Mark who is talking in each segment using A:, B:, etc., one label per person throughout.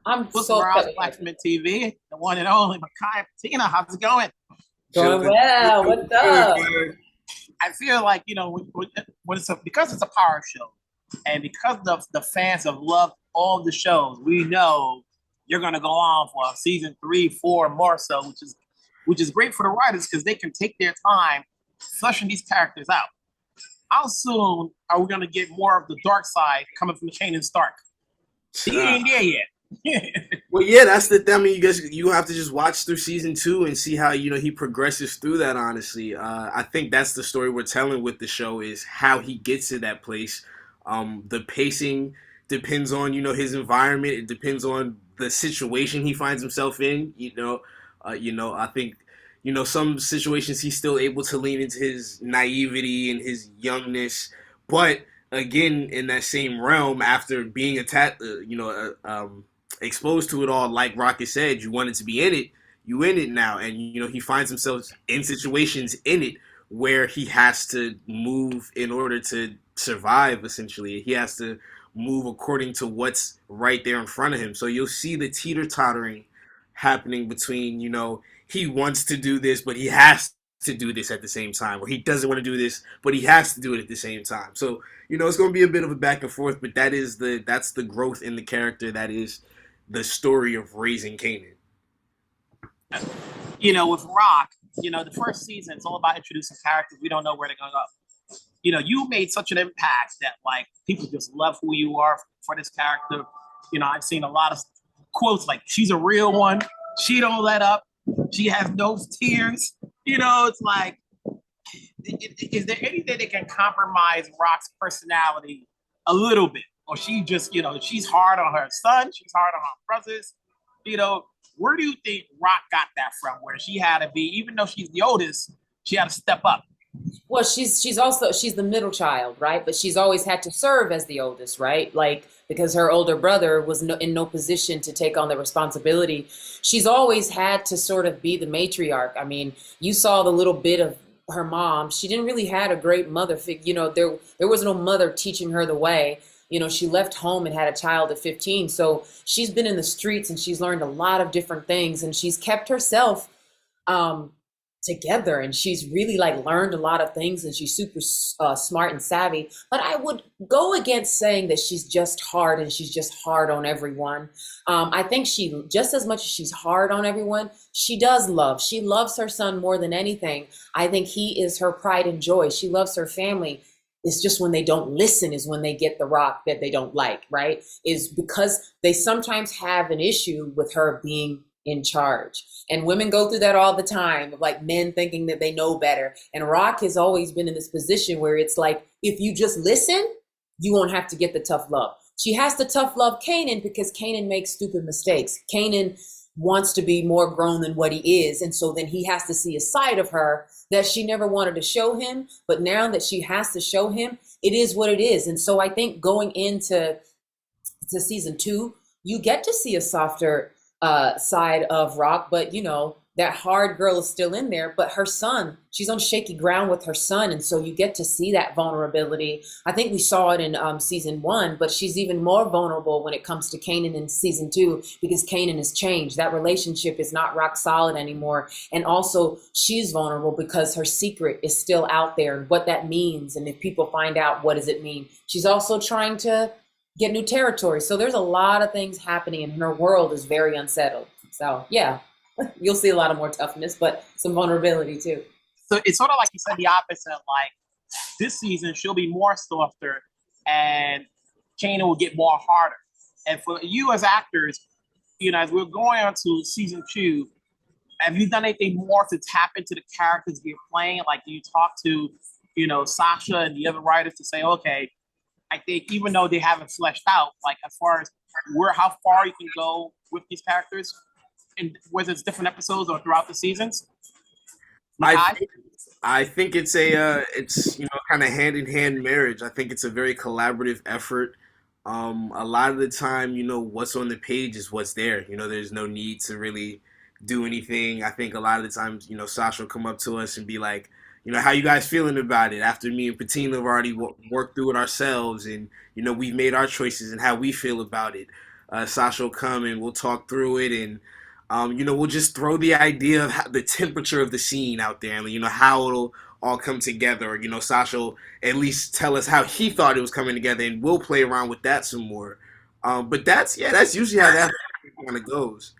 A: I'm
B: What's
A: so
B: Ross
A: upset with her.
B: Blacksmith TV, the one and only MeKai Patina. How's it going?
A: Going
C: Chilling,
A: well.
C: chilling,
A: What's
C: chilling,
A: up?
C: man.
B: I feel like when because it's a power show, and because the fans have loved all the shows, we know you're gonna go on for season 3, 4, more so, which is great for the writers because they can take their time fleshing these characters out. How soon are we gonna get more of the dark side coming from Kanan Stark? He
C: Uh,
B: ain't there yet.
C: well, yeah, that's the thing. I mean, you have to just watch through season 2 and see how he progresses through that. Honestly, I think that's the story we're telling with the show is how he gets to that place. The pacing depends on his environment. It depends on the situation he finds himself in. I think some situations he's still able to lean into his naivety and his youngness, but again, in that same realm, after being attacked, exposed to it all, like Rocket said, you wanted to be in it. You in it now, and he finds himself in situations in it where he has to move in order to survive. Essentially, he has to move according to what's right there in front of him. So you'll see the teeter tottering happening between he wants to do this, but he has to do this at the same time, or he doesn't want to do this, but he has to do it at the same time. So it's going to be a bit of a back and forth, but that's the growth in the character. That is the story of raising Kanan.
B: With Rock, the first season it's all about introducing characters. We don't know where they're gonna go. You made such an impact that like people just love who you are for this character. I've seen a lot of quotes like "She's a real one. She don't let up. She has no tears." It's like, is there anything that can compromise Rock's personality a little bit, or she just, she's hard on her son, she's hard on her brothers. You know, where do you think Rock got that from? Where she had to be, even though she's the oldest, she had to step up.
A: Well, she's the middle child, right? But she's always had to serve as the oldest, right? Like because her older brother was in no position to take on the responsibility. She's always had to sort of be the matriarch. I mean, you saw the little bit of her mom. She didn't really had a great mother figure. There was no mother teaching her the way. She left home and had a child at 15. So she's been in the streets and she's learned a lot of different things and she's kept herself um together and she's really like learned a lot of things and she's super smart and savvy, but I would go against saying that she's just hard and she's just hard on everyone. I think she just as much as she's hard on everyone, she loves her son more than anything. I think he is her pride and joy. She loves her family. It's just when they don't listen is when they get the rock that they don't like, right? Is because they sometimes have an issue with her being in charge. And women go through that all the time of like men thinking that they know better. And Rock has always been in this position where it's like, if you just listen, you won't have to get the tough love. She has to tough love Kanan because Kanan makes stupid mistakes. Kanan wants to be more grown than what he is. And so then he has to see a side of her that she never wanted to show him. But now that she has to show him, it is what it is. And so I think going into season 2, you get to see a softer side of Rock, but that hard girl is still in there. But her son, she's on shaky ground with her son, and so you get to see that vulnerability. I think we saw it in season 1, but she's even more vulnerable when it comes to Kanan in season 2 because Kanan has changed. That relationship is not rock solid anymore, and also she's vulnerable because her secret is still out there, and what that means, and if people find out, what does it mean? She's also trying to get new territory. So there's a lot of things happening and her world is very unsettled. So yeah, you'll see a lot of more toughness, but some vulnerability too.
B: So it's sort of like you said, the opposite. Like this season, she'll be more softer, and Kanan will get more harder. And for you as actors, as we're going on to season 2, have you done anything more to tap into the characters you're playing? Like, do you talk to, Sasha and the other writers to say, okay, I think even though they haven't fleshed out, like as far as how far you can go with these characters, and whether it's different episodes or throughout the seasons,
C: I
B: MeKai?
C: think I think it's kind of hand in hand marriage. I think it's a very collaborative effort. A lot of the time, what's on the page is what's there. There's no need to really do anything. I think a lot of the times, Sasha will come up to us and be like, how you guys feeling about it? After me and Patina have already worked through it ourselves, and we've made our choices and how we feel about it. Sasha will come and we'll talk through it, and we'll just throw the idea of the temperature of the scene out there, and how it'll all come together. Sasha will at least tell us how he thought it was coming together, and we'll play around with that some more. But that's usually how that kind of goes.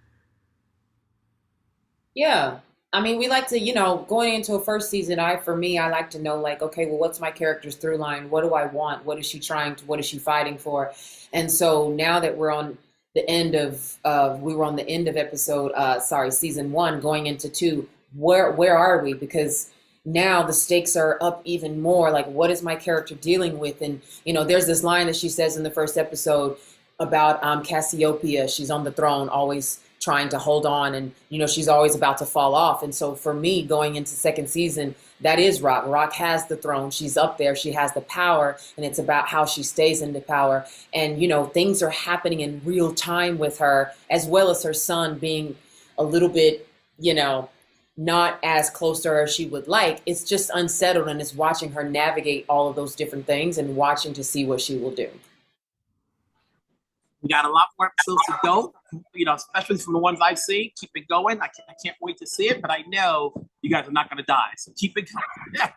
A: Yeah. I mean, we like to, going into a first season, for me, I like to know, like, okay, well, what's my character's through line? What do I want? What is she what is she fighting for? And so now that we're on the end we were on the end of season one, going into two, where are we? Because now the stakes are up even more. Like, what is my character dealing with? And, there's this line that she says in the first episode about Cassiopeia. She's on the throne, always trying to hold on, and she's always about to fall off. And so for me, going into second season, that is Rock has the throne, she's up there, she has the power, and it's about how she stays in the power. And things are happening in real time with her, as well as her son being a little bit not as close to her as she would like. It's just unsettled, and it's watching her navigate all of those different things and watching to see what she will do.
B: We got a lot more episodes to go, especially from the ones I've seen. Keep it going. I can't wait to see it, but I know you guys are not going to die, so keep it going.